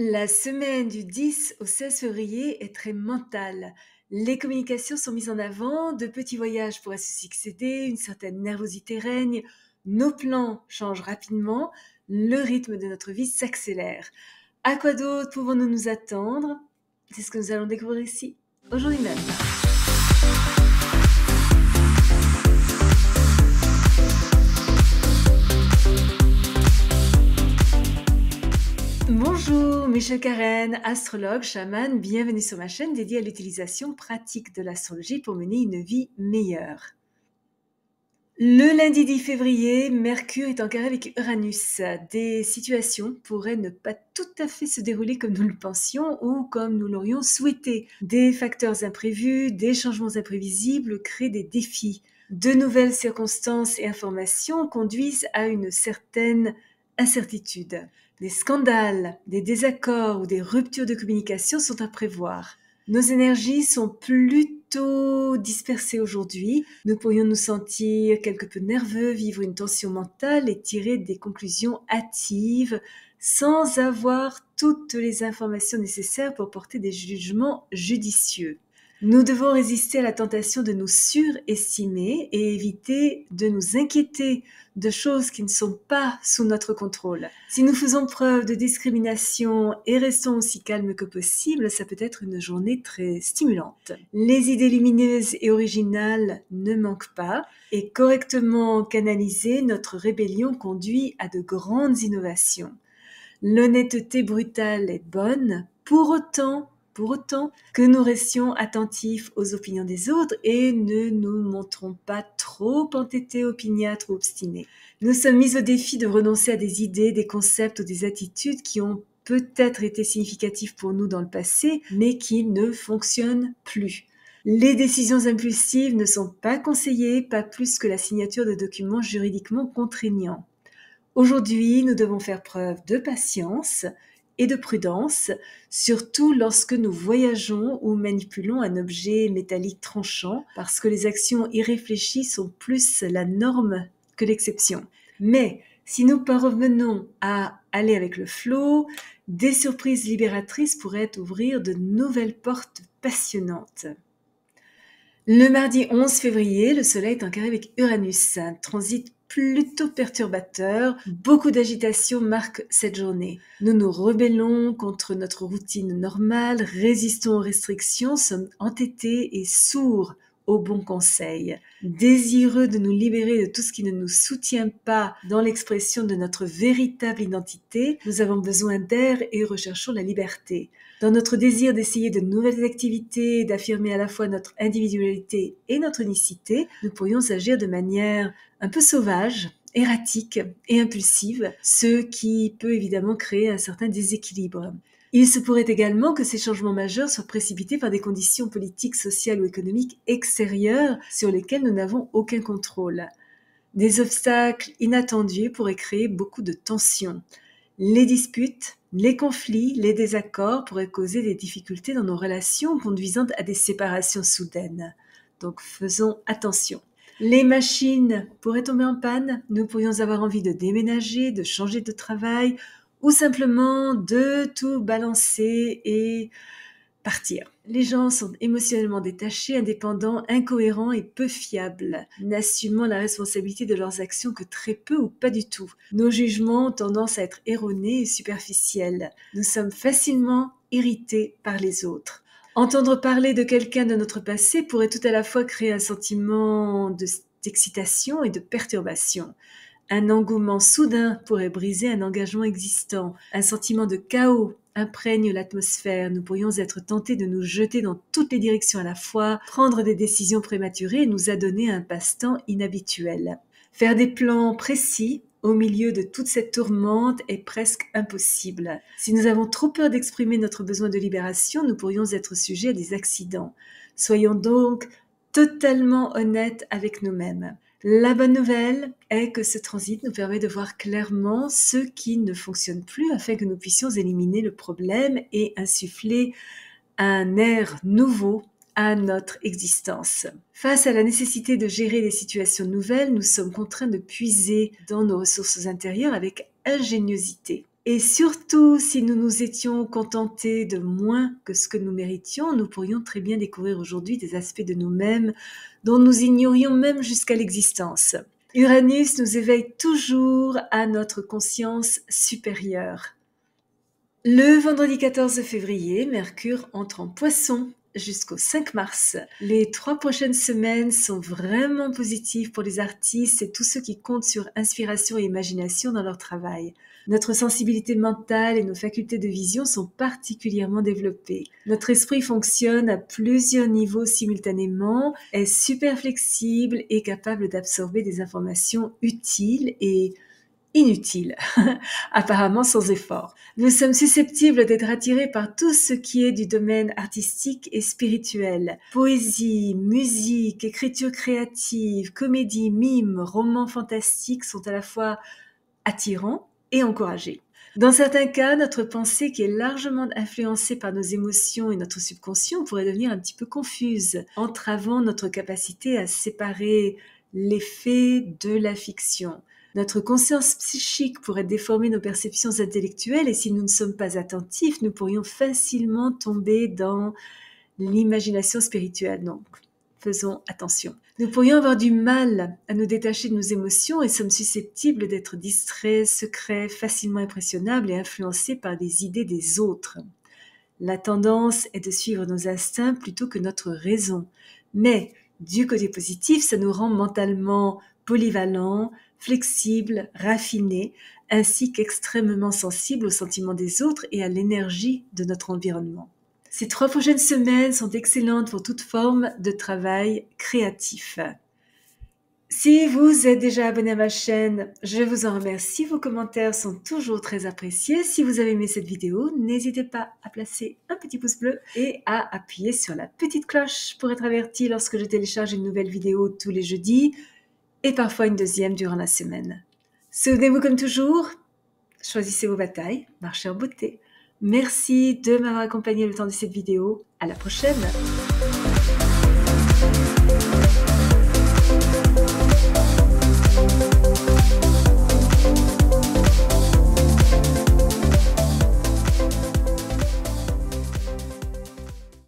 La semaine du 10 au 16 février est très mentale. Les communications sont mises en avant, de petits voyages pourraient se succéder, une certaine nervosité règne, nos plans changent rapidement, le rythme de notre vie s'accélère. À quoi d'autre pouvons-nous nous attendre? C'est ce que nous allons découvrir ici, aujourd'hui même. Bonjour, Michel Karen, astrologue, chaman, bienvenue sur ma chaîne dédiée à l'utilisation pratique de l'astrologie pour mener une vie meilleure. Le lundi 10 février, Mercure est en carré avec Uranus. Des situations pourraient ne pas tout à fait se dérouler comme nous le pensions ou comme nous l'aurions souhaité. Des facteurs imprévus, des changements imprévisibles créent des défis. De nouvelles circonstances et informations conduisent à une certaine incertitude. Des scandales, des désaccords ou des ruptures de communication sont à prévoir. Nos énergies sont plutôt dispersées aujourd'hui. Nous pourrions nous sentir quelque peu nerveux, vivre une tension mentale et tirer des conclusions hâtives sans avoir toutes les informations nécessaires pour porter des jugements judicieux. Nous devons résister à la tentation de nous surestimer et éviter de nous inquiéter de choses qui ne sont pas sous notre contrôle. Si nous faisons preuve de discrimination et restons aussi calmes que possible, ça peut être une journée très stimulante. Les idées lumineuses et originales ne manquent pas et correctement canalisées, notre rébellion conduit à de grandes innovations. L'honnêteté brutale est bonne, pour autant que nous restions attentifs aux opinions des autres et ne nous montrons pas trop entêtés, opiniâtres ou obstinés. Nous sommes mis au défi de renoncer à des idées, des concepts ou des attitudes qui ont peut-être été significatifs pour nous dans le passé, mais qui ne fonctionnent plus. Les décisions impulsives ne sont pas conseillées, pas plus que la signature de documents juridiquement contraignants. Aujourd'hui, nous devons faire preuve de patience et de prudence, surtout lorsque nous voyageons ou manipulons un objet métallique tranchant, parce que les actions irréfléchies sont plus la norme que l'exception. Mais si nous parvenons à aller avec le flot, des surprises libératrices pourraient ouvrir de nouvelles portes passionnantes. Le mardi 11 février, le Soleil est en carré avec Uranus, un transit plutôt perturbateur. Beaucoup d'agitation marque cette journée. Nous nous rebellons contre notre routine normale, résistons aux restrictions, sommes entêtés et sourds aux bons conseils. Désireux de nous libérer de tout ce qui ne nous soutient pas dans l'expression de notre véritable identité, nous avons besoin d'air et recherchons la liberté. Dans notre désir d'essayer de nouvelles activités, d'affirmer à la fois notre individualité et notre unicité, nous pourrions agir de manière un peu sauvage, erratique et impulsive, ce qui peut évidemment créer un certain déséquilibre. Il se pourrait également que ces changements majeurs soient précipités par des conditions politiques, sociales ou économiques extérieures sur lesquelles nous n'avons aucun contrôle. Des obstacles inattendus pourraient créer beaucoup de tensions. Les disputes, les conflits, les désaccords pourraient causer des difficultés dans nos relations conduisant à des séparations soudaines. Donc faisons attention. Les machines pourraient tomber en panne, nous pourrions avoir envie de déménager, de changer de travail ou simplement de tout balancer et partir. Les gens sont émotionnellement détachés, indépendants, incohérents et peu fiables, n'assumant la responsabilité de leurs actions que très peu ou pas du tout. Nos jugements ont tendance à être erronés et superficiels. Nous sommes facilement irrités par les autres. Entendre parler de quelqu'un de notre passé pourrait tout à la fois créer un sentiment d'excitation et de perturbation. Un engouement soudain pourrait briser un engagement existant. Un sentiment de chaos imprègne l'atmosphère. Nous pourrions être tentés de nous jeter dans toutes les directions à la fois, prendre des décisions prématurées et nous adonner à un passe-temps inhabituel. Faire des plans précis au milieu de toute cette tourmente est presque impossible. Si nous avons trop peur d'exprimer notre besoin de libération, nous pourrions être sujets à des accidents. Soyons donc totalement honnêtes avec nous-mêmes. La bonne nouvelle est que ce transit nous permet de voir clairement ce qui ne fonctionne plus afin que nous puissions éliminer le problème et insuffler un air nouveau à notre existence. Face à la nécessité de gérer des situations nouvelles, nous sommes contraints de puiser dans nos ressources intérieures avec ingéniosité. Et surtout, si nous nous étions contentés de moins que ce que nous méritions, nous pourrions très bien découvrir aujourd'hui des aspects de nous-mêmes dont nous ignorions même jusqu'à l'existence. Uranus nous éveille toujours à notre conscience supérieure. Le vendredi 14 février, Mercure entre en Poisson jusqu'au 5 mars. Les 3 prochaines semaines sont vraiment positives pour les artistes et tous ceux qui comptent sur inspiration et imagination dans leur travail. Notre sensibilité mentale et nos facultés de vision sont particulièrement développées. Notre esprit fonctionne à plusieurs niveaux simultanément, est super flexible et capable d'absorber des informations utiles et inutiles, apparemment sans effort. Nous sommes susceptibles d'être attirés par tout ce qui est du domaine artistique et spirituel. Poésie, musique, écriture créative, comédie, mime, romans fantastiques sont à la fois attirants et encouragés. Dans certains cas, notre pensée, qui est largement influencée par nos émotions et notre subconscient, pourrait devenir un petit peu confuse, entravant notre capacité à séparer les faits de la fiction. Notre conscience psychique pourrait déformer nos perceptions intellectuelles et si nous ne sommes pas attentifs, nous pourrions facilement tomber dans l'imagination spirituelle. Donc, faisons attention. Nous pourrions avoir du mal à nous détacher de nos émotions et sommes susceptibles d'être distraits, secrets, facilement impressionnables et influencés par les idées des autres. La tendance est de suivre nos instincts plutôt que notre raison. Mais, du côté positif, ça nous rend mentalement polyvalents, flexibles, raffinés, ainsi qu'extrêmement sensibles aux sentiments des autres et à l'énergie de notre environnement. Ces 3 prochaines semaines sont excellentes pour toute forme de travail créatif. Si vous êtes déjà abonné à ma chaîne, je vous en remercie. Vos commentaires sont toujours très appréciés. Si vous avez aimé cette vidéo, n'hésitez pas à placer un petit pouce bleu et à appuyer sur la petite cloche pour être averti lorsque je télécharge une nouvelle vidéo tous les jeudis et parfois une deuxième durant la semaine. Souvenez-vous comme toujours, choisissez vos batailles, marchez en beauté. Merci de m'avoir accompagné le temps de cette vidéo. À la prochaine!